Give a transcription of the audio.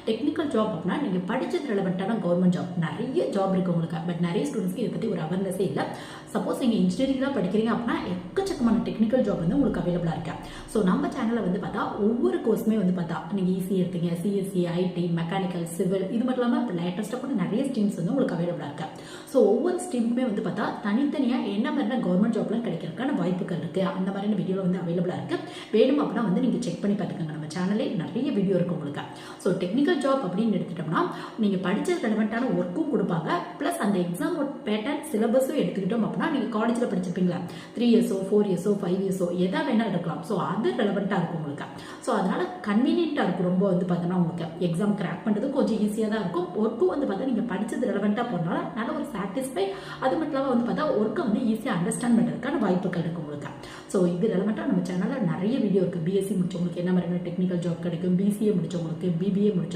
Technical job அப்படின்னா நீங்க படிச்சது ரெலவெண்டான கவர்மெண்ட் ஜாப். நிறைய ஜாப் இருக்கு உங்களுக்கு. பட் நிறைய ஸ்டூடெண்ட்ஸ்க்கு இதை பத்தி ஒரு அவேர்னஸே இல்லை. சப்போஸ் நீங்க இன்ஜினியரிங் தான் படிக்கிறீங்க அப்படின்னா எக்கச்சக்கமான டெக்னிக்கல் ஜாப் வந்து உங்களுக்கு அவைலபிளா இருக்கு. ஸோ நம்ம சேனல்ல வந்து பார்த்தா ஒவ்வொரு கோர்ஸுமே வந்து பார்த்தா நீங்க ஈஸி எடுத்தீங்க, சிஎஸ்சி, ஐடி, மெக்கானிக்கல், சிவில், இது மட்டும் இல்லாமல் இப்போ லேட்டஸ்ட்டாக கூட நிறைய ஸ்ட்ரீம்ஸ் வந்து உங்களுக்கு அவைலபிளா இருக்கு. ஸோ ஒவ்வொரு ஸ்ட்ரீமுமே வந்து பார்த்தா தனித்தனியா என்ன மாதிரியான கவர்மெண்ட் ஜாப்லாம் கிடைக்கிறதுக்கான வாய்ப்புகள் இருக்கு. அந்த மாதிரியான வீடியோ வந்து அவைலபிளா இருக்கு. வேணும் அப்படின்னா வந்து நீங்க செக் பண்ணி பார்த்துக்கோங்க. நம்ம சேனல்லே நிறைய வீடியோ இருக்கு உங்களுக்கு. ஸோ டெக்னிக்கல் ஜாப் அப்படின்னு எடுத்துட்டோம்னா நீங்க படிச்ச ரெலவெண்டான ஒர்க்கும் கொடுப்பாங்க. பிளஸ் அந்த எக்ஸாம் பேட்டர்ன் சிலபஸும் எடுத்துக்கிட்டோம் அப்படின்னா நீங்க காலேஜ்ல படிச்சிருப்பீங்களா, 3 இயர்ஸோ 4 இயர்ஸோ 5 இயர்ஸோ எதா வேணாலும் இருக்கலாம். ஸோ அது ரெலவெண்டா இருக்கும் உங்களுக்கு. ஸோ அதனால கன்வீனியன்ட்டா இருக்கும். ரொம்ப வந்து பார்த்தோம்னா உங்களுக்கு எக்ஸாம் கிராக் பண்றது கொஞ்சம் ஈஸியாக தான் இருக்கும். ஒர்க்கும் வந்து பார்த்தா நீங்க படிச்சது ரெலவெண்டா போனால நல்ல ஒரு சாட்டிஸ்ஃபை. அது மட்டும் இல்லாமல் வந்து பார்த்தா ஒர்க்கை வந்து ஈஸியாக அண்டர்ஸ்டாண்ட் பண்ணுறதுக்கான வாய்ப்புகள் இருக்கு உங்களுக்கு. ஸோ இது ரெலவெண்டா நம்ம சேனல்ல நிறைய வீடியோ இருக்கு. பிஎஸ்சி முடிச்சவங்களுக்கு என்ன மாதிரியான டெக்னிக்கல் ஜாப் கிடைக்கும், பிசிஏ முடிச்சவங்களுக்கு, பிபிஏ முடிச்சவங்களுக்கு